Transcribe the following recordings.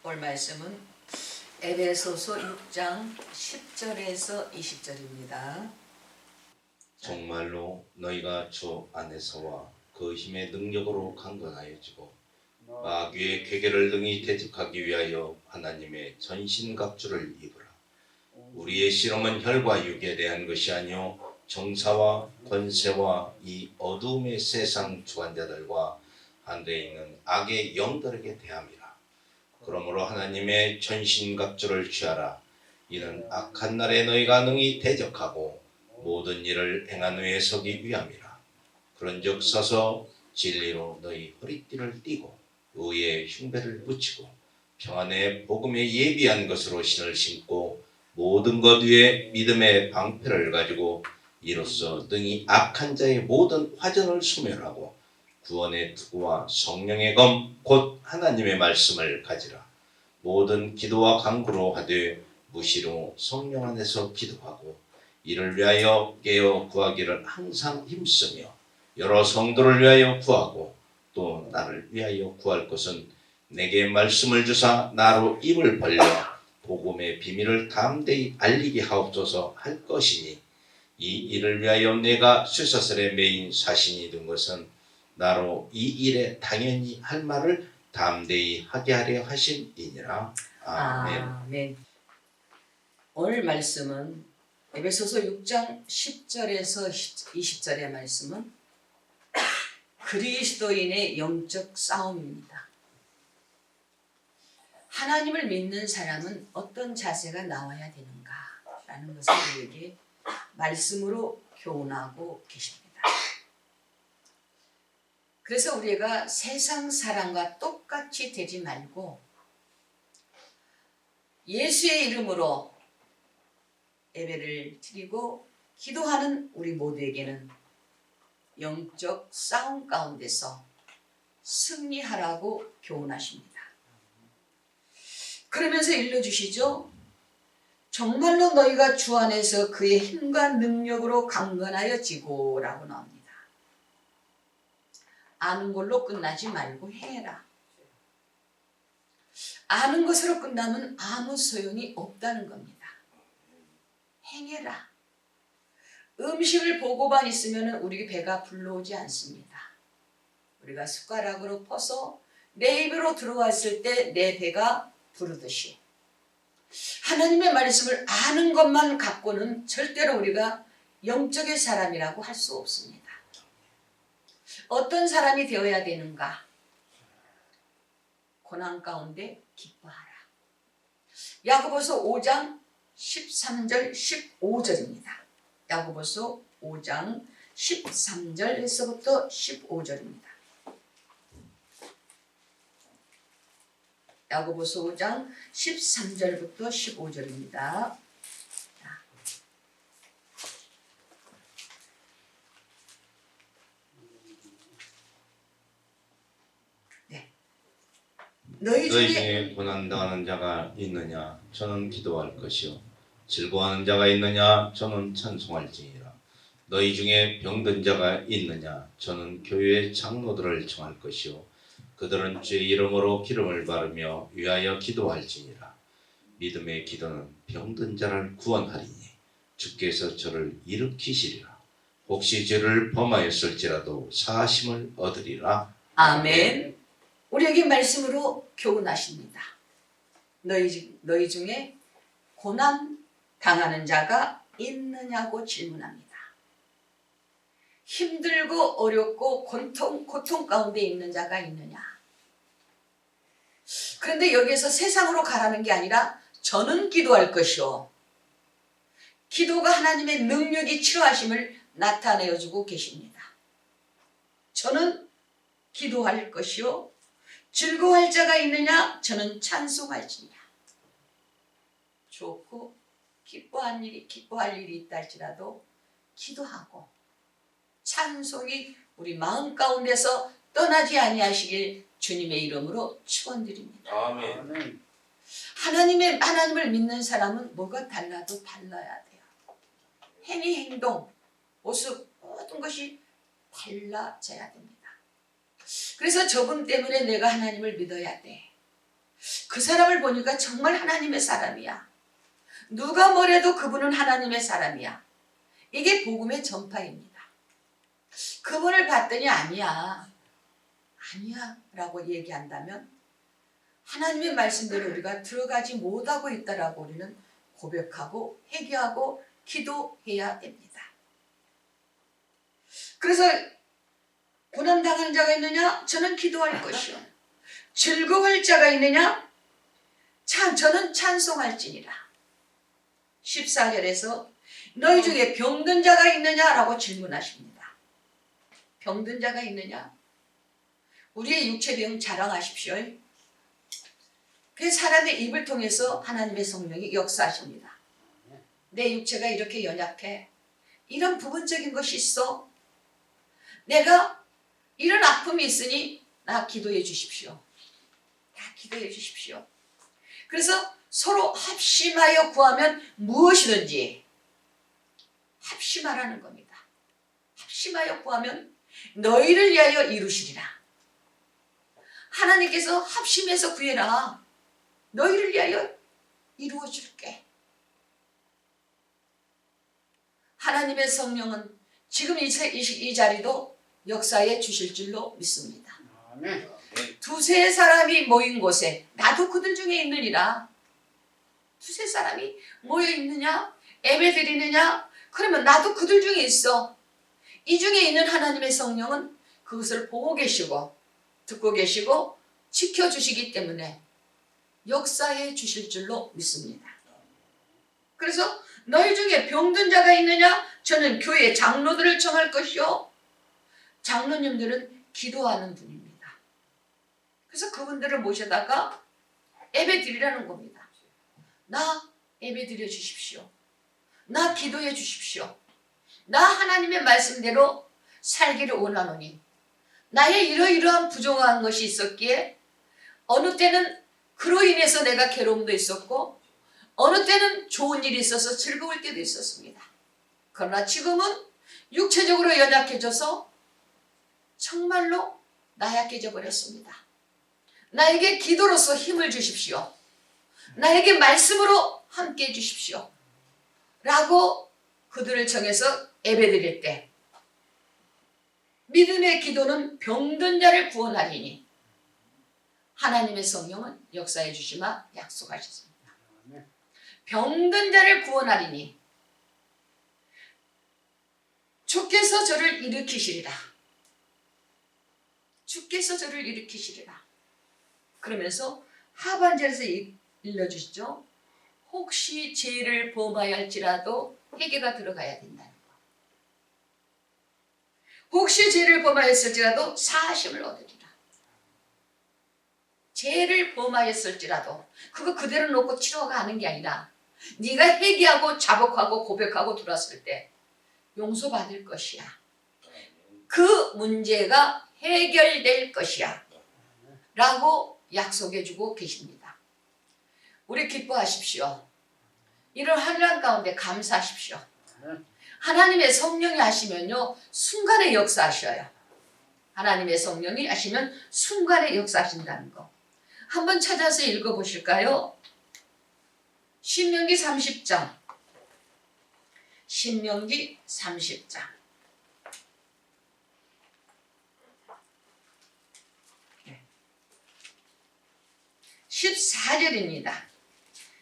볼 말씀은 에베소서 6장 10절에서 20절입니다. 정말로 너희가 주 안에서와 그 힘의 능력으로 강건하여지고 마귀의 괴계를 능히 대적하기 위하여 하나님의 전신갑주를 입으라. 우리의 씨름은 혈과 육에 대한 것이 아니요 정사와 권세와 이 어두움의 세상 주관자들과 한데 있는 악의 영들에게 대함이라. 그러므로 하나님의 전신갑주를 취하라. 이는 악한 날에 너희가 능히 대적하고 모든 일을 행한 후에 서기 위함이라. 그런즉 서서 진리로 너희 허리띠를 띠고 의의 흉배를 붙이고 평안의 복음에 예비한 것으로 신을 신고 모든 것 위에 믿음의 방패를 가지고 이로써 능히 악한 자의 모든 화전을 소멸하고 구원의 투구와 성령의 검 곧 하나님의 말씀을 가지라. 모든 기도와 간구로 하되 무시로 성령 안에서 기도하고 이를 위하여 깨어 구하기를 항상 힘쓰며 여러 성도를 위하여 구하고 또 나를 위하여 구할 것은 내게 말씀을 주사 나로 입을 벌려 복음의 비밀을 담대히 알리게 하옵소서 할 것이니 이 일을 위하여 내가 쇠사슬에 매인 사신이 된 것은 나로 이 일에 당연히 할 말을 담대히 하게 하려 하심이니라. 아멘. 아멘. 오늘 말씀은 에베소서 6장 10절에서 20절의 말씀은 그리스도인의 영적 싸움입니다. 하나님을 믿는 사람은 어떤 자세가 나와야 되는가라는 것을 우리에게 말씀으로 교훈하고 계십니다. 그래서 우리가 세상 사람과 똑같이 되지 말고 예수의 이름으로 예배를 드리고 기도하는 우리 모두에게는 영적 싸움 가운데서 승리하라고 교훈하십니다. 그러면서 일러주시죠. 정말로 너희가 주 안에서 그의 힘과 능력으로 강건하여지고 라고 나옵니다. 아는 걸로 끝나지 말고 해라. 아는 것으로 끝나면 아무 소용이 없다는 겁니다. 행해라. 음식을 보고만 있으면 우리 배가 불러오지 않습니다. 우리가 숟가락으로 퍼서 내 입으로 들어왔을 때 내 배가 부르듯이 하나님의 말씀을 아는 것만 갖고는 절대로 우리가 영적의 사람이라고 할 수 없습니다. 어떤 사람이 되어야 되는가? 고난 가운데 기뻐하라. 야고보서 5장 13절 15절입니다. 야고보서 5장 13절에서부터 15절입니다. 야고보서 5장 13절부터 15절입니다. 너희 중에 고난당하는 자가 있느냐? 저는 기도할 것이요 즐거워하는 자가 있느냐? 저는 찬송할지니라. 너희 중에 병든 자가 있느냐? 저는 교회의 장로들을 청할 것이요 그들은 주의 이름으로 기름을 바르며 위하여 기도할지니라. 믿음의 기도는 병든 자를 구원하리니 주께서 저를 일으키시리라. 혹시 죄를 범하였을지라도 사하심을 얻으리라. 아멘. 우리에게 말씀으로 교훈하십니다. 너희 중에 고난 당하는 자가 있느냐고 질문합니다. 힘들고 어렵고 고통 가운데 있는 자가 있느냐? 그런데 여기에서 세상으로 가라는 게 아니라 저는 기도할 것이요. 기도가 하나님의 능력이 치료하심을 나타내어주고 계십니다. 저는 기도할 것이요. 즐거워할 자가 있느냐? 저는 찬송할지니라. 좋고 기뻐할 일이 있다 할지라도 기도하고 찬송이 우리 마음 가운데서 떠나지 아니하시길 주님의 이름으로 축원드립니다. 아멘. 하나님을 믿는 사람은 뭐가 달라도 달라야 돼요. 행위, 행동, 모습 모든 것이 달라져야 됩니다. 그래서 저분 때문에 내가 하나님을 믿어야 돼. 그 사람을 보니까 정말 하나님의 사람이야. 누가 뭐래도 그분은 하나님의 사람이야. 이게 복음의 전파입니다. 그분을 봤더니 아니야 라고 얘기한다면 하나님의 말씀대로 우리가 들어가지 못하고 있다라고 우리는 고백하고 회개하고 기도해야 됩니다. 그래서 고난당하는 자가 있느냐? 저는 기도할 것이요. 즐거울 자가 있느냐? 저는 찬송할지니라. 14절에서 너희 중에 병든 자가 있느냐라고 질문하십니다. 병든 자가 있느냐? 우리의 육체병 자랑하십시오. 그 사람의 입을 통해서 하나님의 성령이 역사하십니다. 내 육체가 이렇게 연약해. 이런 부분적인 것이 있어. 내가 이런 아픔이 있으니 나 기도해 주십시오. 나 기도해 주십시오. 그래서 서로 합심하여 구하면 무엇이든지 합심하라는 겁니다. 합심하여 구하면 너희를 위하여 이루시리라. 하나님께서 합심해서 구해라. 너희를 위하여 이루어 줄게. 하나님의 성령은 지금 이 자리도 역사해 주실 줄로 믿습니다. 아멘. 두세 사람이 모인 곳에 나도 그들 중에 있느니라. 두세 사람이 모여 있느냐? 예배 드리느냐? 그러면 나도 그들 중에 있어. 이 중에 있는 하나님의 성령은 그것을 보고 계시고 듣고 계시고 지켜주시기 때문에 역사해 주실 줄로 믿습니다. 그래서 너희 중에 병든 자가 있느냐? 저는 교회 장로들을 청할 것이요. 장로님들은 기도하는 분입니다. 그래서 그분들을 모셔다가 예배 드리라는 겁니다. 나 예배 드려 주십시오. 나 기도해 주십시오. 나 하나님의 말씀대로 살기를 원하노니 나의 이러이러한 부족한 것이 있었기에 어느 때는 그로 인해서 내가 괴로움도 있었고 어느 때는 좋은 일이 있어서 즐거울 때도 있었습니다. 그러나 지금은 육체적으로 연약해져서 정말로 나약해져 버렸습니다. 나에게 기도로서 힘을 주십시오. 나에게 말씀으로 함께 해 주십시오. 라고 그들을 정해서 예배드릴 때 믿음의 기도는 병든 자를 구원하리니 하나님의 성령은 역사해 주시마 약속하셨습니다. 병든 자를 구원하리니 주께서 저를 일으키시리라. 주께서 저를 일으키시리라. 그러면서 하반절에서 일러주시죠. 혹시 죄를 범하였을지라도 회개가 들어가야 된다는 거. 혹시 죄를 범하였을지라도 사하심을 얻으리라. 죄를 범하였을지라도 그거 그대로 놓고 치러가 하는 게 아니라 네가 회개하고 자복하고 고백하고 들어왔을 때 용서받을 것이야. 그 문제가 해결될 것이야. 라고 약속해주고 계십니다. 우리 기뻐하십시오. 이런 환난 가운데 감사하십시오. 하나님의 성령이 하시면요 순간에 역사하셔요. 하나님의 성령이 하시면 순간에 역사하신다는 거. 한번 찾아서 읽어보실까요? 신명기 30장. 신명기 30장. 14절입니다.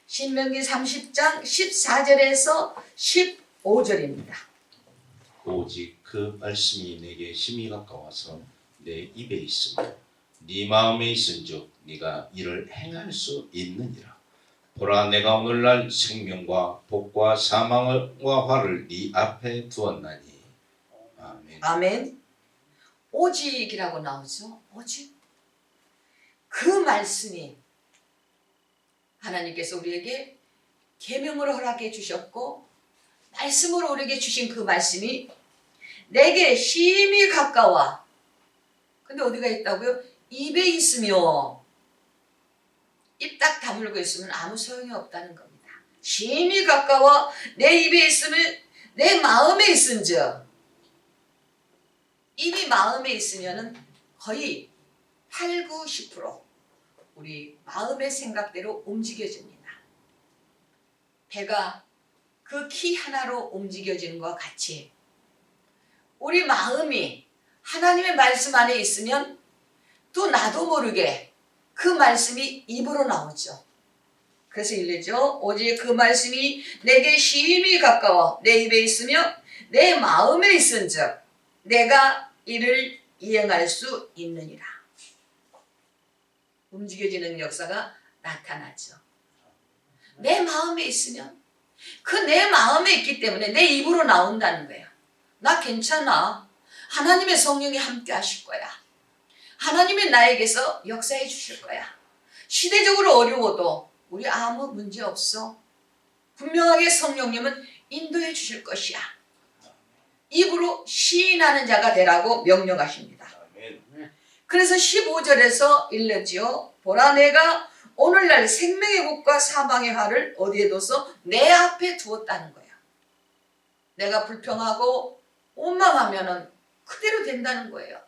신명기 30장 14절에서 15절입니다. 오직 그 말씀이 내게 심히 가까워서 내 입에 있으며 네 마음에 있은즉 네가 이를 행할 수 있느니라. 보라, 내가 오늘날 생명과 복과 사망과 화를 네 앞에 두었나니. 아멘. 아멘. 오직이라고 나오죠. 오직. 그 말씀이 하나님께서 우리에게 계명으로 허락해 주셨고 말씀으로 우리에게 주신 그 말씀이 내게 심히 가까워. 근데 어디가 있다고요? 입에 있으며 입 딱 다물고 있으면 아무 소용이 없다는 겁니다. 심히 가까워 내 입에 있으면 내 마음에 있은즉. 입이 마음에 있으면 거의 8, 90% 우리 마음의 생각대로 움직여집니다. 배가 그 키 하나로 움직여지는 것과 같이 우리 마음이 하나님의 말씀 안에 있으면 또 나도 모르게 그 말씀이 입으로 나오죠. 그래서 일르죠. 오직 그 말씀이 내게 심히 가까워 내 입에 있으며 내 마음에 있은즉 내가 이를 이행할 수 있느니라. 움직여지는 역사가 나타나죠. 내 마음에 있으면 그 내 마음에 있기 때문에 내 입으로 나온다는 거예요. 나 괜찮아. 하나님의 성령이 함께 하실 거야. 하나님이 나에게서 역사해 주실 거야. 시대적으로 어려워도 우리 아무 문제 없어. 분명하게 성령님은 인도해 주실 것이야. 입으로 시인하는 자가 되라고 명령하십니다. 그래서 15절에서 일렀지요. 보라 내가 오늘날 생명의 복과 사망의 화를 어디에 둬서 내 앞에 두었다는 거야. 내가 불평하고 원망하면은 그대로 된다는 거예요.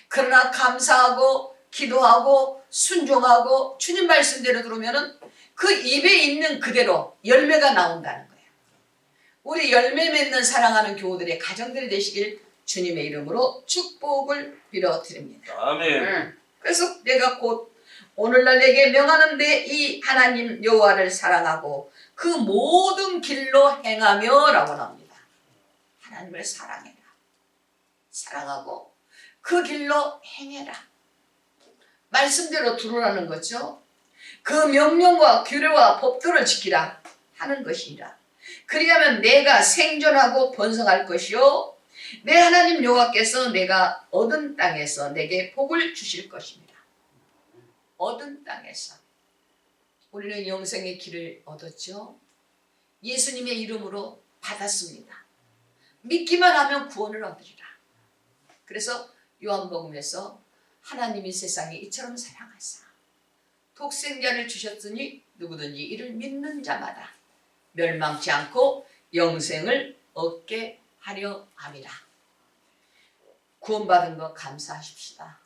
그러나 감사하고 기도하고 순종하고 주님 말씀대로 들으면은 그 입에 있는 그대로 열매가 나온다는 거예요. 우리 열매 맺는 사랑하는 교우들의 가정들이 되시길 주님의 이름으로 축복을 빌어드립니다. 아멘. 그래서 내가 곧 오늘날 내게 명하는데 이 하나님 여호와를 사랑하고 그 모든 길로 행하며 라고 나옵니다. 하나님을 사랑해라. 사랑하고 그 길로 행해라. 말씀대로 두르라는 거죠. 그 명령과 규례와 법도를 지키라 하는 것이니라. 그리하면 내가 생존하고 번성할 것이요 내 하나님 여호와께서 내가 얻은 땅에서 내게 복을 주실 것입니다. 얻은 땅에서 우리는 영생의 길을 얻었죠. 예수님의 이름으로 받았습니다. 믿기만 하면 구원을 얻으리라. 그래서 요한복음에서 하나님이 세상에 이처럼 사랑하사 독생자를 주셨으니 누구든지 이를 믿는 자마다 멸망치 않고 영생을 얻게 하려 함이라. 구원받은 거 감사하십시다.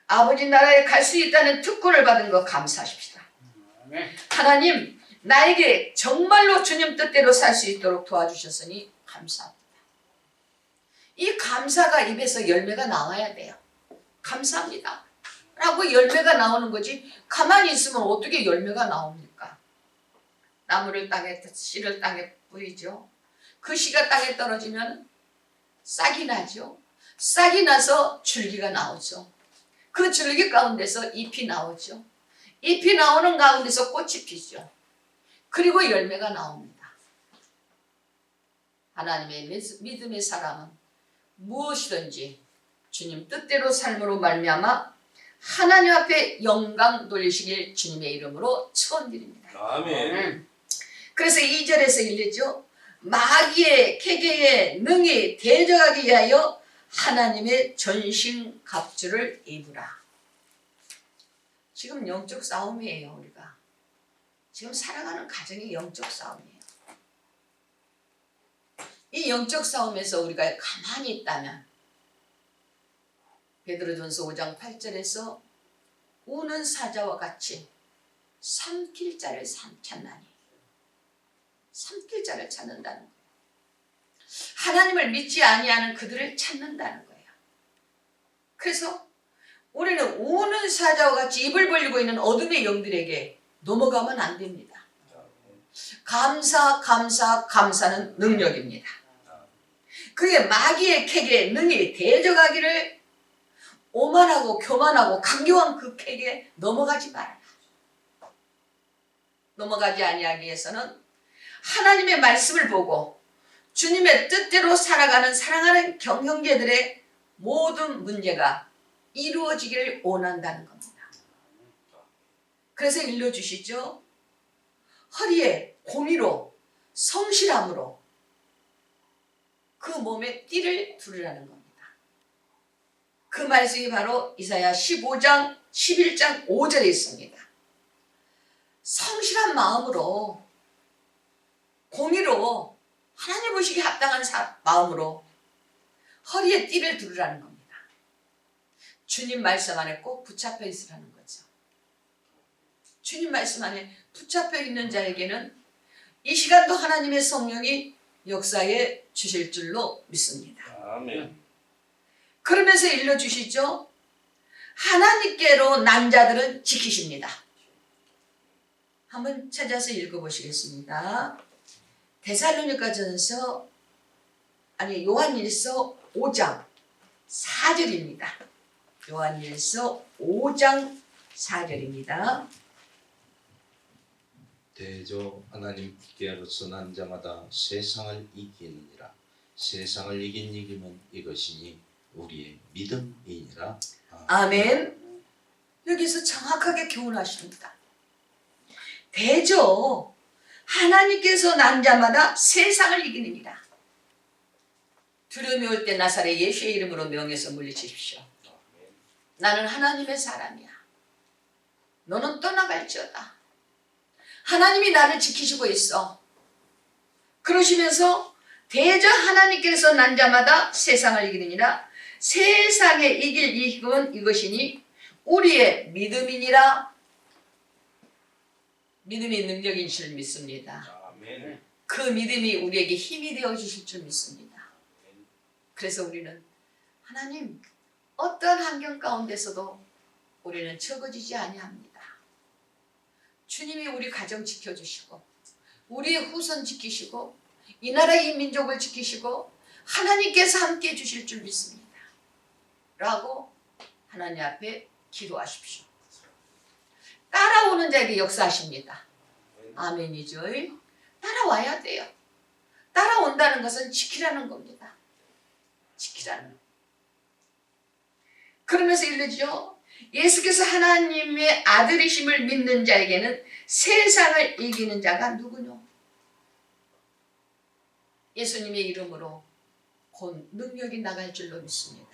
아버지 나라에 갈 수 있다는 특권을 받은 거 감사하십시다. 하나님 나에게 정말로 주님 뜻대로 살 수 있도록 도와주셨으니 감사합니다. 이 감사가 입에서 열매가 나와야 돼요. 감사합니다 라고 열매가 나오는 거지 가만히 있으면 어떻게 열매가 나옵니까? 나무를 땅에 씨를 땅에 뿌리죠. 그 씨가 땅에 떨어지면 싹이 나죠. 싹이 나서 줄기가 나오죠. 그 줄기 가운데서 잎이 나오죠. 잎이 나오는 가운데서 꽃이 피죠. 그리고 열매가 나옵니다. 하나님의 믿음의 사람은 무엇이든지 주님 뜻대로 삶으로 말미암아 하나님 앞에 영광 돌리시길 주님의 이름으로 축원드립니다. 아멘. 그래서 2절에서 읽죠. 마귀의 계계에 능히 대적하기 위하여 하나님의 전신 갑주를 입으라. 지금 영적 싸움이에요. 우리가 지금 살아가는 가정이 영적 싸움이에요. 이 영적 싸움에서 우리가 가만히 있다면 베드로전서 5장 8절에서 우는 사자와 같이 삼킬 자를 찾나니 삼킬 자를 찾는다는 거예요. 하나님을 믿지 아니하는 그들을 찾는다는 거예요. 그래서 우리는 우는 사자와 같이 입을 벌리고 있는 어둠의 영들에게 넘어가면 안 됩니다. 감사는 능력입니다. 그게 마귀의 객에 능히 대적하기를 오만하고 교만하고 강교한 그 객에 넘어가지 말아라. 넘어가지 아니하기 위해서는 하나님의 말씀을 보고 주님의 뜻대로 살아가는 사랑하는 형제들의 모든 문제가 이루어지기를 원한다는 겁니다. 그래서 일러주시죠. 허리에 공의로 성실함으로 그 몸에 띠를 두르라는 겁니다. 그 말씀이 바로 이사야 15장 11장 5절에 있습니다. 성실한 마음으로 공의로 하나님 보시기에 합당한 마음으로 허리에 띠를 두르라는 겁니다. 주님 말씀 안에 꼭 붙잡혀 있으라는 거죠. 주님 말씀 안에 붙잡혀 있는 자에게는 이 시간도 하나님의 성령이 역사해 주실 줄로 믿습니다. 아멘. 그러면서 일러주시죠. 하나님께로 난 자들은 지키십니다. 한번 찾아서 읽어보시겠습니다. 데살로니가전서 요한일서 5장 4절입니다. 요한일서 5장 4절입니다. 대저 하나님께로서 난 자마다 세상을 이기느니라. 세상을 이긴 이김은 이것이니 우리의 믿음이니라. 아멘. 여기서 정확하게 교훈하십니다. 대저 하나님께서 난 자마다 세상을 이기느니라. 두려움이 올 때 나사렛 예수의 이름으로 명해서 물리치십시오. 나는 하나님의 사람이야. 너는 떠나갈지어다. 하나님이 나를 지키시고 있어. 그러시면서 대저 하나님께서 난 자마다 세상을 이기느니라. 세상에 이길 힘은 이것이니 우리의 믿음이니라. 믿음이 능력인 줄 믿습니다. 아멘. 그 믿음이 우리에게 힘이 되어 주실 줄 믿습니다. 그래서 우리는 하나님 어떤 환경 가운데서도 우리는 적어지지 아니합니다. 주님이 우리 가정 지켜주시고 우리의 후손 지키시고 이 나라 이 민족을 지키시고 하나님께서 함께해 주실 줄 믿습니다. 라고 하나님 앞에 기도하십시오. 따라오는 자에게 역사하십니다. 아멘이죠. 따라와야 돼요. 따라온다는 것은 지키라는 겁니다. 지키라는. 그러면서 일러주죠. 예수께서 하나님의 아들이심을 믿는 자에게는 세상을 이기는 자가 누구뇨? 예수님의 이름으로 곧 능력이 나갈 줄로 믿습니다.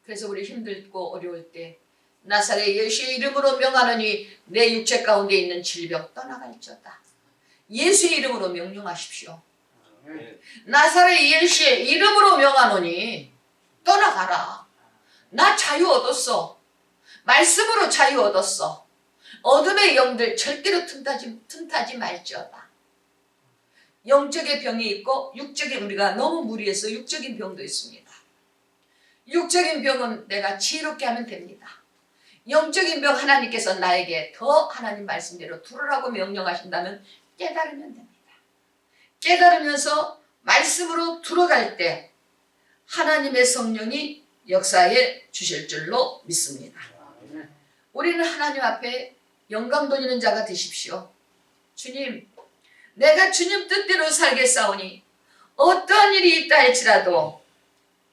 그래서 우리 힘들고 어려울 때 나사렛 예수의 이름으로 명하노니 내 육체 가운데 있는 질병 떠나갈지어다. 예수의 이름으로 명령하십시오. 나사렛 예수의 이름으로 명하노니 떠나가라. 나 자유 얻었어. 말씀으로 자유 얻었어. 어둠의 영들 절대로 틈타지 말지어다. 영적의 병이 있고 육적인 우리가 너무 무리해서 육적인 병도 있습니다. 육적인 병은 내가 지혜롭게 하면 됩니다. 영적인 병 하나님께서 나에게 더 하나님 말씀대로 들으라고 명령하신다면 깨달으면 됩니다. 깨달으면서 말씀으로 들어갈 때 하나님의 성령이 역사해 주실 줄로 믿습니다. 우리는 하나님 앞에 영광 돌리는 자가 되십시오. 주님, 내가 주님 뜻대로 살겠사오니 어떠한 일이 있다 할지라도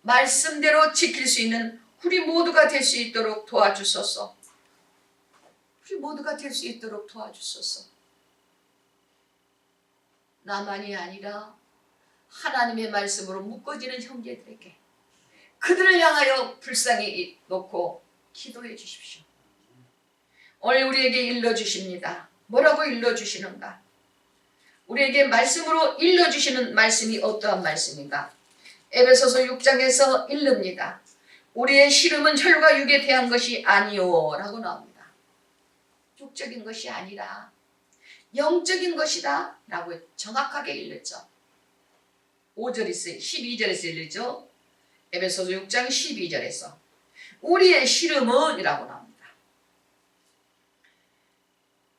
말씀대로 지킬 수 있는 우리 모두가 될 수 있도록 도와주소서. 우리 모두가 될 수 있도록 도와주소서. 나만이 아니라 하나님의 말씀으로 묶어지는 형제들에게 그들을 향하여 불쌍히 놓고 기도해 주십시오. 오늘 우리에게 일러주십니다. 뭐라고 일러주시는가? 우리에게 말씀으로 일러주시는 말씀이 어떠한 말씀인가? 에베소서 6장에서 일릅니다. 우리의 시름은 혈과 육에 대한 것이 아니오 라고 나옵니다. 육적인 것이 아니라 영적인 것이다 라고 정확하게 일렀죠. 5절에서 12절에서 일르죠. 에베소서 6장 12절에서 우리의 시름은 이라고 나옵니다.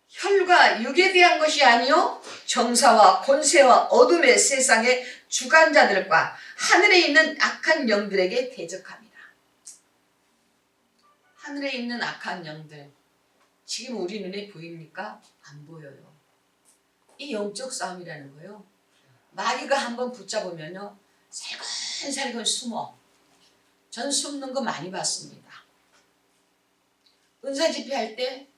혈과 육에 대한 것이 아니요 정사와 권세와 어둠의 세상의 주관자들과 하늘에 있는 악한 영들에게 대적합니다. 하늘에 있는 악한 영들 지금 우리 눈에 보입니까? 안 보여요. 이 영적 싸움이라는 거예요. 마귀가 한번 붙잡으면요 살근살근 숨어. 전 숨는 거 많이 봤습니다. 은사 집회할 때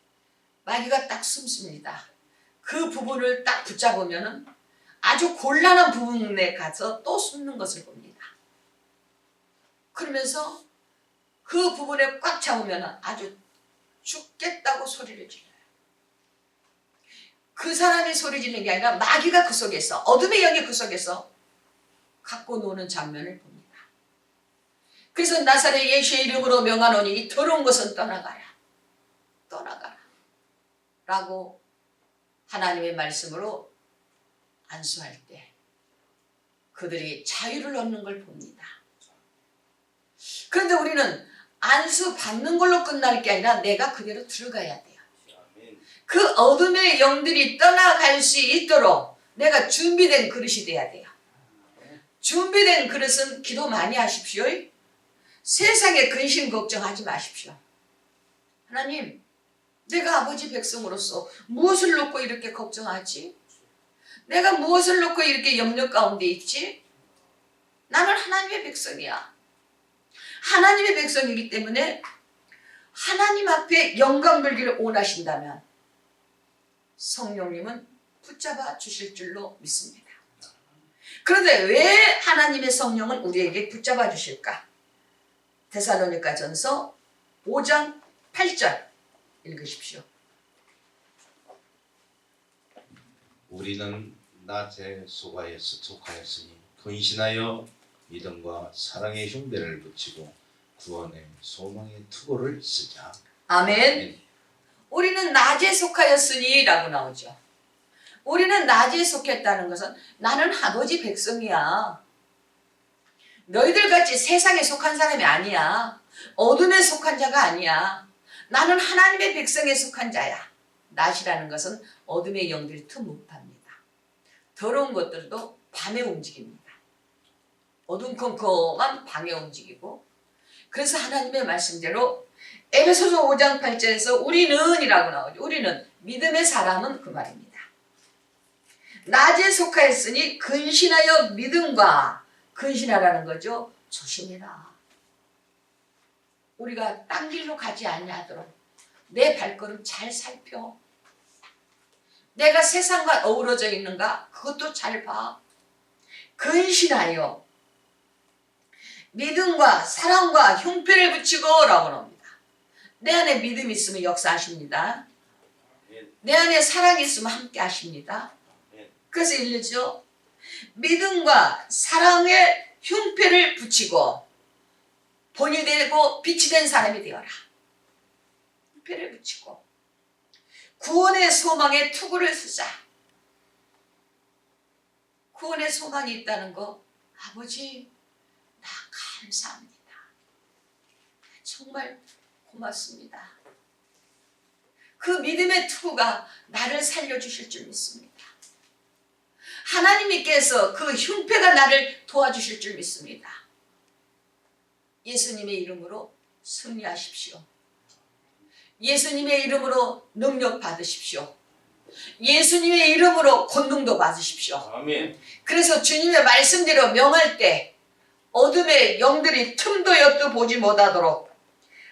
마귀가 딱 숨습니다. 그 부분을 딱 붙잡으면 아주 곤란한 부분에 가서 또 숨는 것을 봅니다. 그러면서 그 부분에 꽉 잡으면 아주 죽겠다고 소리를 질러요. 그 사람이 소리 지르는 게 아니라 마귀가 그 속에서 어둠의 영이 그 속에서 갖고 노는 장면을 봅니다. 그래서 나사렛 예수의 이름으로 명하노니 이 더러운 것은 떠나가라. 떠나가라. 라고 하나님의 말씀으로 안수할 때 그들이 자유를 얻는 걸 봅니다. 그런데 우리는 안수 받는 걸로 끝날 게 아니라 내가 그대로 들어가야 돼요. 그 어둠의 영들이 떠나갈 수 있도록 내가 준비된 그릇이 돼야 돼요. 준비된 그릇은 기도 많이 하십시오. 세상에 근심 걱정하지 마십시오. 하나님, 내가 아버지 백성으로서 무엇을 놓고 이렇게 걱정하지? 내가 무엇을 놓고 이렇게 염려 가운데 있지? 나는 하나님의 백성이야. 하나님의 백성이기 때문에 하나님 앞에 영광 돌기를 원하신다면 성령님은 붙잡아 주실 줄로 믿습니다. 그런데 왜 하나님의 성령은 우리에게 붙잡아 주실까? 데살로니가전서 5장 8절 읽으십시오. 우리는 낮에 속하였으니 근신하여 믿음과 사랑의 흉배를 붙이고 구원의 소망의 투구를 쓰자. 아멘. 우리는 낮에 속하였으니 라고 나오죠. 우리는 낮에 속했다는 것은 나는 아버지 백성이야. 너희들 같이 세상에 속한 사람이 아니야. 어둠에 속한 자가 아니야. 나는 하나님의 백성에 속한 자야. 낮이라는 것은 어둠의 영들이 틈묵합니다. 더러운 것들도 밤에 움직입니다. 어둠컴컴한 밤에 움직이고, 그래서 하나님의 말씀대로 에베소서 5장 8절에서 우리는 이라고 나오죠. 우리는 믿음의 사람은 그 말입니다. 낮에 속하였으니 근신하여 믿음과 근신하라는 거죠. 조심해라. 우리가 딴 길로 가지 아니하도록 내 발걸음 잘 살펴. 내가 세상과 어우러져 있는가? 그것도 잘 봐. 근신하여 믿음과 사랑과 흉패를 붙이고 라고 나옵니다. 내 안에 믿음이 있으면 역사하십니다. 내 안에 사랑이 있으면 함께 하십니다. 그래서 읽죠. 믿음과 사랑의 흉패를 붙이고 본이 되고 빛이 된 사람이 되어라. 흉패를 붙이고 구원의 소망의 투구를 쓰자. 구원의 소망이 있다는 거, 아버지 나 감사합니다. 정말 고맙습니다. 그 믿음의 투구가 나를 살려주실 줄 믿습니다. 하나님께서 그 흉패가 나를 도와주실 줄 믿습니다. 예수님의 이름으로 승리하십시오. 예수님의 이름으로 능력 받으십시오. 예수님의 이름으로 권능도 받으십시오. 아멘. 그래서 주님의 말씀대로 명할 때 어둠의 영들이 틈도 옆도 보지 못하도록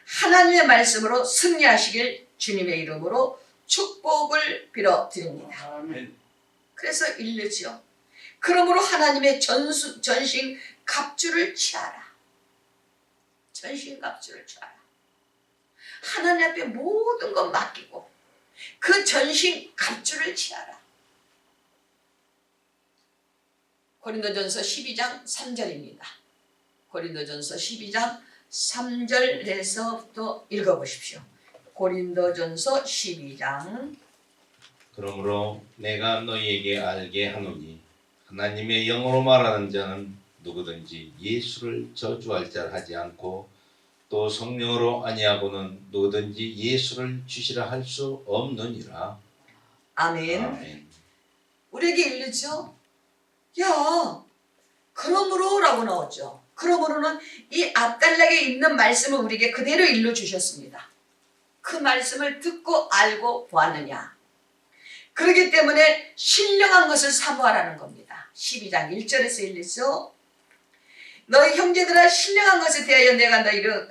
하나님의 말씀으로 승리하시길 주님의 이름으로 축복을 빌어드립니다. 아멘. 그래서 읽죠. 그러므로 하나님의 전신 갑주를 취하라. 전신 갑주를 취하라. 하나님 앞에 모든 것 맡기고 그 전신 갑주를 취하라. 고린도전서 12장 3절입니다. 고린도전서 12장 3절에서부터 읽어보십시오. 고린도전서 12장. 그러므로 내가 너희에게 알게 하노니 하나님의 영으로 말하는 자는 누구든지 예수를 저주할 자를 하지 않고 또 성령으로 아니하고는 누구든지 예수를 주시라 할 수 없느니라. 아멘. 아멘. 우리에게 읽죠. 야, 그러므로 라고 나오죠. 그러므로는 이 앞단락에 있는 말씀을 우리에게 그대로 일러주셨습니다. 그 말씀을 듣고 알고 보았느냐. 그렇기 때문에 신령한 것을 사모하라는 겁니다. 12장 1절에서 읽죠. 너희 형제들아 신령한 것에 대하여 내가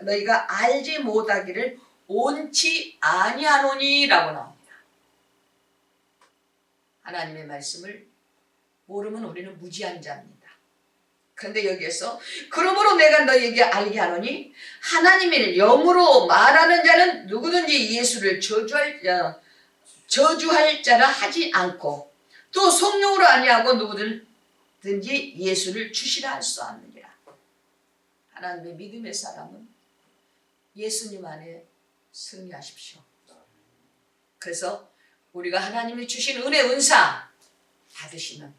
너희가 알지 못하기를 원치 아니하노니 라고 나옵니다. 하나님의 말씀을 모르면 우리는 무지한 자입니다. 그런데 여기에서 그러므로 내가 너희에게 알게 하노니 하나님의 영으로 말하는 자는 누구든지 예수를 저주할 자라 하지 않고 또 성령으로 아니하고 누구든지 예수를 주시라 할 수 없느니라. 하나님의 믿음의 사람은 예수님 안에 승리하십시오. 그래서 우리가 하나님이 주신 은혜 은사 받으시면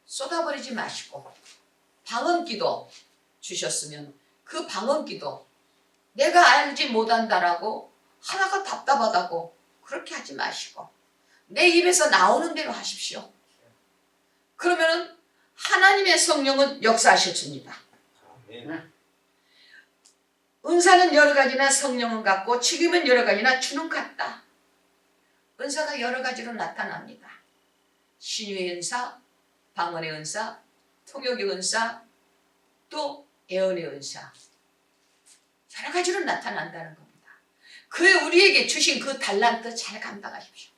쏟아버리지 마시고 방언기도 주셨으면 그 방언기도 내가 알지 못한다라고 하나가 답답하다고 그렇게 하지 마시고 내 입에서 나오는 대로 하십시오. 그러면은 하나님의 성령은 역사하실 줍니다. 은사는 여러 가지나 성령은 같고 지금은 여러 가지나 주는 같다. 은사가 여러 가지로 나타납니다. 신유의 은사, 방언의 은사, 통역의 은사, 또 예언의 은사. 여러 가지로 나타난다는 겁니다. 그 우리에게 주신 그 달란트 잘 감당하십시오.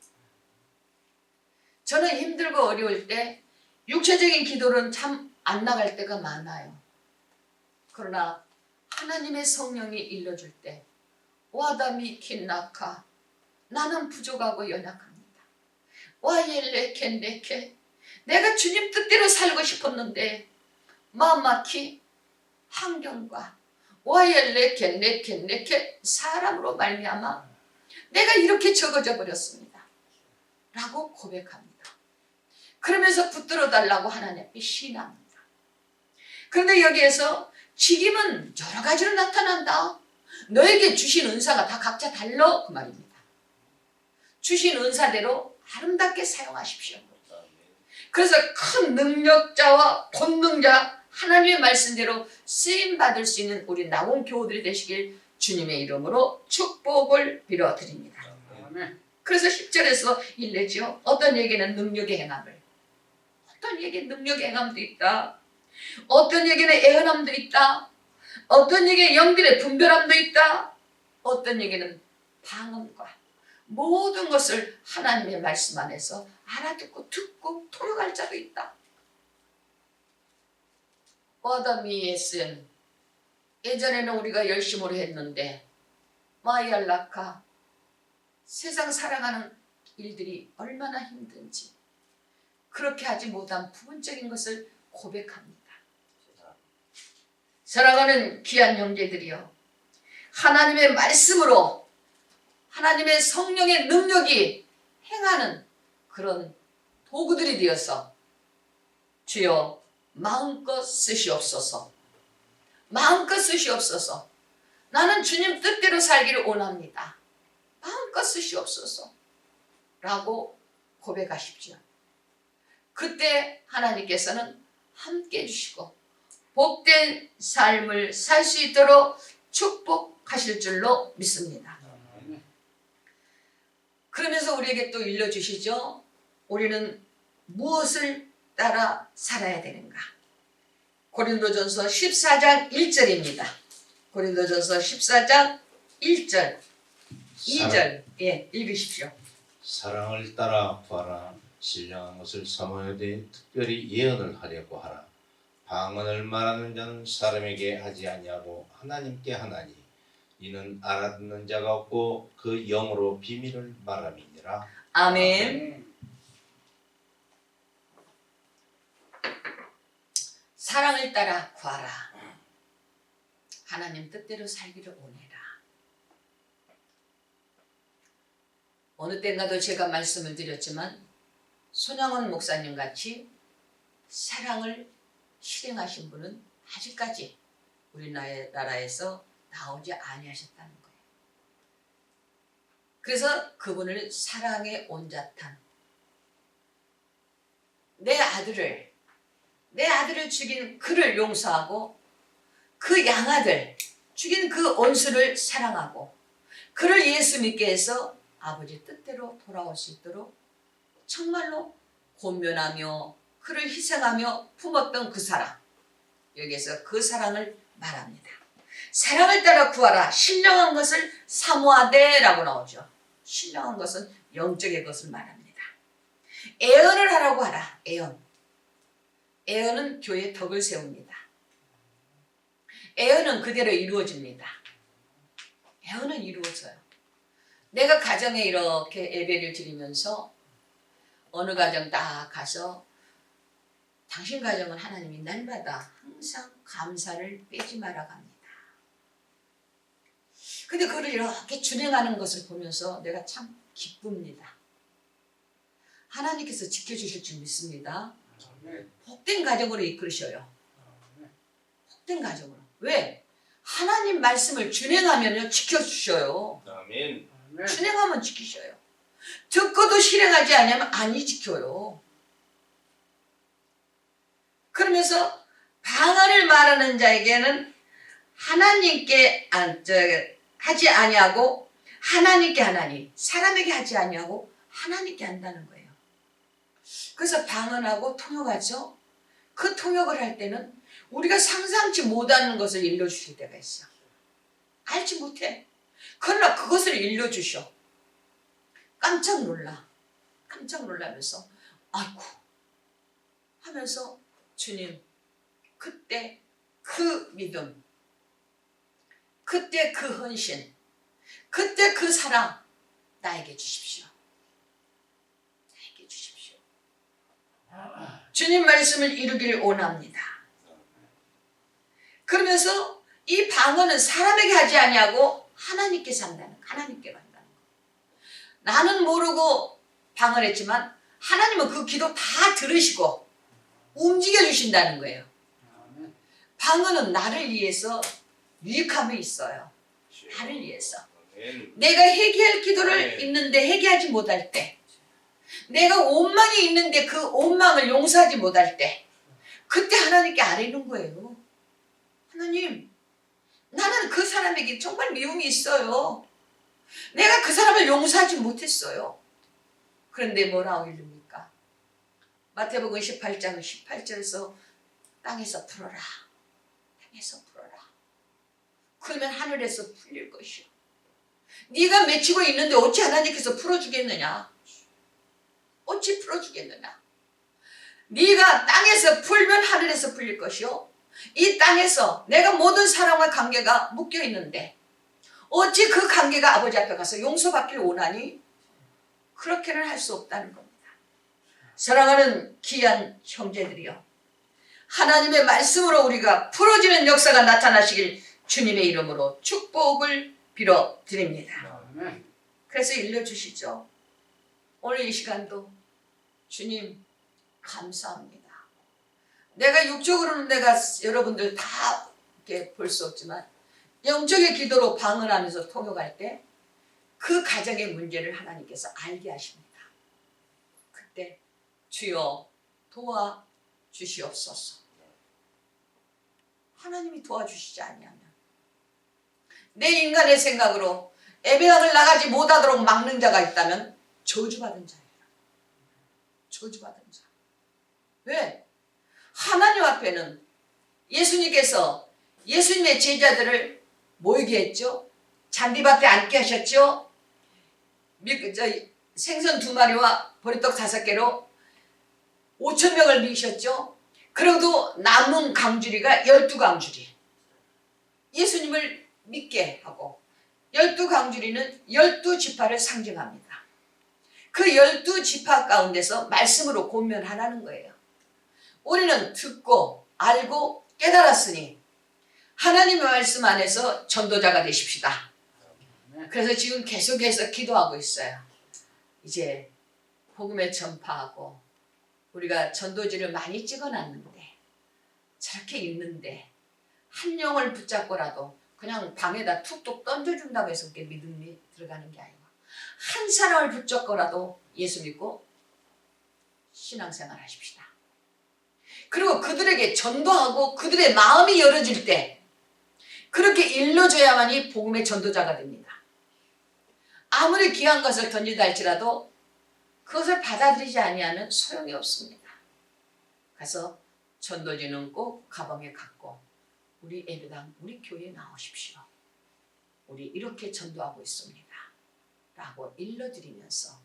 저는 힘들고 어려울 때 육체적인 기도는 참 안 나갈 때가 많아요. 그러나 하나님의 성령이 일러줄 때 와다미 킨나카 나는 부족하고 연약합니다. 와옐레 켄네케 내가 주님 뜻대로 살고 싶었는데 마마키 환경과 와옐레 켄네케 사람으로 말미암아 내가 이렇게 적어져 버렸습니다. 라고 고백합니다. 그러면서 붙들어 달라고 하나님 앞에 신앙합니다. 그런데 여기에서 직임은 여러 가지로 나타난다. 너에게 주신 은사가 다 각자 달라 그 말입니다. 주신 은사대로 아름답게 사용하십시오. 그래서 큰 능력자와 본능자 하나님의 말씀대로 쓰임받을 수 있는 우리 나온 교우들이 되시길 주님의 이름으로 축복을 빌어드립니다. 그래서 10절에서 일내죠. 어떤 얘기는 능력의 행함을, 어떤 얘기는 능력의 행함도 있다. 어떤 얘기는 애언함도 있다. 어떤 얘기는 영들의 분별함도 있다. 어떤 얘기는 방언과 모든 것을 하나님의 말씀 안에서 알아듣고 듣고 통역할 자도 있다. 와다미에스는 예전에는 우리가 열심으로 했는데 마이알라카 세상 살아가는 일들이 얼마나 힘든지 그렇게 하지 못한 부분적인 것을 고백합니다. 사랑하는 귀한 형제들이여, 하나님의 말씀으로 하나님의 성령의 능력이 행하는 그런 도구들이 되어서 주여 마음껏 쓰시옵소서. 마음껏 쓰시옵소서. 나는 주님 뜻대로 살기를 원합니다. 마음껏 쓰시옵소서. 라고 고백하십시오. 그때 하나님께서는 함께 해주시고 복된 삶을 살 수 있도록 축복하실 줄로 믿습니다. 그러면서 우리에게 또 일러주시죠. 우리는 무엇을 따라 살아야 되는가? 고린도전서 14장 1절입니다. 고린도전서 14장 1절, 2절 읽으십시오. 사랑을 따라 구하라. 신령한 것을 사모하되 특별히 예언을 하려고 하라. 방언을 말하는 자는 사람에게 하지 아니하고 하나님께 하나니 이는 알아듣는 자가 없고 그 영으로 비밀을 말함이니라. 아멘. 사랑을 따라 구하라. 하나님 뜻대로 살기를 원해라. 어느 때인가도 제가 말씀을 드렸지만 손양원 목사님 같이 사랑을 실행하신 분은 아직까지 우리나라에서 나오지 아니하셨다는 거예요. 그래서 그분을 사랑의 온자탄, 내 아들을 죽인 그를 용서하고 그 양아들 죽인 그 원수를 사랑하고 그를 예수 믿게 해서 아버지 뜻대로 돌아올 수 있도록 정말로 권면하며 그를 희생하며 품었던 그 사랑, 여기에서 그 사랑을 말합니다. 사랑을 따라 구하라. 신령한 것을 사모하되 라고 나오죠. 신령한 것은 영적의 것을 말합니다. 애언을 하라고 하라. 애언은 교회의 덕을 세웁니다. 애언은 그대로 이루어집니다. 애언은 이루어져요. 내가 가정에 이렇게 예배를 드리면서 어느 가정 딱 가서 당신 가정은 하나님이 날마다 항상 감사를 빼지 말아 갑니다. 근데 그걸 이렇게 준행하는 것을 보면서 내가 참 기쁩니다. 하나님께서 지켜주실 줄 믿습니다. 아멘. 복된 가정으로 이끌으셔요. 복된 가정으로. 왜? 하나님 말씀을 준행하면요 지켜주셔요. 아멘. 아멘. 준행하면 지키셔요. 듣고도 실행하지 않으면 안 지켜요. 그러면서 방언을 말하는 자에게는 하나님께 하지 아니하고 하나님께 하나니, 사람에게 하지 아니하고 하나님께 한다는 거예요. 그래서 방언하고 통역하죠. 그 통역을 할 때는 우리가 상상치 못하는 것을 일러주실 때가 있어. 알지 못해. 그러나 그것을 일러주셔. 깜짝 놀라. 깜짝 놀라면서 아이고 하면서 주님 그때 그 믿음, 그때 그 헌신, 그때 그 사랑 나에게 주십시오. 나에게 주십시오. 주님 말씀을 이루기를 원합니다. 그러면서 이 방언은 사람에게 하지 아니하고 하나님께서 한다는, 하나님께 한다는 거. 나는 모르고 방언했지만 하나님은 그 기도 다 들으시고 움직여 주신다는 거예요. 방언은 나를 위해서 유익함이 있어요. 나를 위해서. 아멘. 내가 회개할 기도를 아멘. 있는데 회개하지 못할 때, 내가 원망이 있는데 그 원망을 용서하지 못할 때, 그때 하나님께 아뢰는 거예요. 하나님, 나는 그 사람에게 정말 미움이 있어요. 내가 그 사람을 용서하지 못했어요. 그런데 뭐라고 읽습니까? 마태복음 18장 18절에서 땅에서 풀어라. 땅에서 풀어라. 그러면 하늘에서 풀릴 것이요. 네가 맺히고 있는데 어찌 하나님께서 풀어주겠느냐? 어찌 풀어주겠느냐? 네가 땅에서 풀면 하늘에서 풀릴 것이요. 이 땅에서 내가 모든 사람과 관계가 묶여 있는데 어찌 그 관계가 아버지 앞에 가서 용서받기를 원하니? 그렇게는 할 수 없다는 겁니다. 사랑하는 귀한 형제들이여, 하나님의 말씀으로 우리가 풀어지는 역사가 나타나시길 주님의 이름으로 축복을 빌어드립니다. 아멘. 그래서 일러주시죠. 오늘 이 시간도 주님 감사합니다. 내가 육적으로는 내가 여러분들 다 이렇게 볼 수 없지만 영적의 기도로 방언하면서 통역할 때 그 가정의 문제를 하나님께서 알게 하십니다. 그때 주여 도와주시옵소서. 하나님이 도와주시지 아니하면 내 인간의 생각으로 예배당을 나가지 못하도록 막는 자가 있다면 저주받은 자예요. 저주받은 자. 왜? 하나님 앞에는 예수님께서 예수님의 제자들을 모이게 했죠. 잔디밭에 앉게 하셨죠. 생선 2마리와 보리떡 5개로 5,000명을 미셨죠. 그래도 남은 강주리가 12강주리. 예수님을 믿게 하고 12강주리는 12지파를 상징합니다. 그 12지파 가운데서 말씀으로 권면하라는 거예요. 우리는 듣고 알고 깨달았으니 하나님의 말씀 안에서 전도자가 되십시다. 그래서 지금 계속해서 기도하고 있어요. 이제 복음에 전파하고 우리가 전도지를 많이 찍어놨는데 저렇게 있는데 한 영을 붙잡고라도 그냥 방에다 툭툭 던져준다고 해서 그게 믿음이 들어가는 게 아니고 한 사람을 붙잡고라도 예수 믿고 신앙생활 하십시다. 그리고 그들에게 전도하고 그들의 마음이 열어질 때 그렇게 일러줘야만이 복음의 전도자가 됩니다. 아무리 귀한 것을 던진다 할지라도 그것을 받아들이지 아니하면 소용이 없습니다. 그래서 전도지는 꼭 가방에 갖고 우리 예배당, 우리 교회에 나오십시오. 우리 이렇게 전도하고 있습니다. 라고 일러드리면서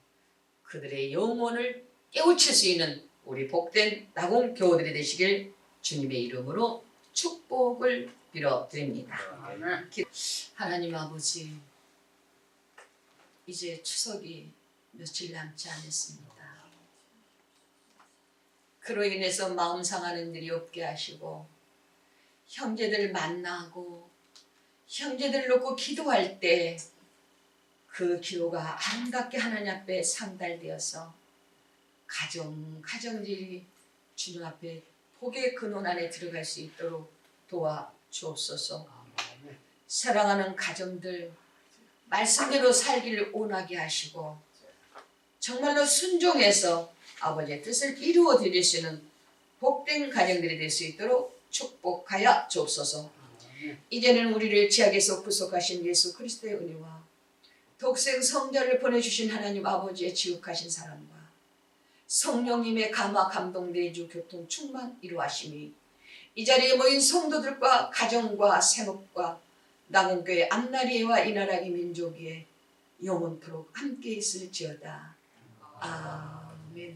그들의 영혼을 깨우칠 수 있는 우리 복된 나공 교우들이 되시길 주님의 이름으로 축복을 빌어드립니다. 아멘. 하나님 아버지, 이제 추석이 며칠 남지 않았습니다. 그로 인해서 마음 상하는 일이 없게 하시고 형제들 만나고 형제들 놓고 기도할 때 그 기도가 아름답게 하나님 앞에 상달되어서 가정들이 주님 앞에 복의 근원 안에 들어갈 수 있도록 도와 주옵소서. 사랑하는 가정들 말씀대로 살기를 원하게 하시고 정말로 순종해서 아버지의 뜻을 이루어 드릴 수 있는 복된 가정들이 될 수 있도록 축복하여 주옵소서. 이제는 우리를 죄악에서 구속하신 예수 그리스도의 은혜와 독생 성자를 보내주신 하나님 아버지의 지극하신 사랑과 성령님의 감화 감동 내주 교통 충만 이루하심이 이 자리에 모인 성도들과 가정과 생업과 남은교회 앞나리와 이나라기 민족의 영원토록 함께 있을지어다. 아멘.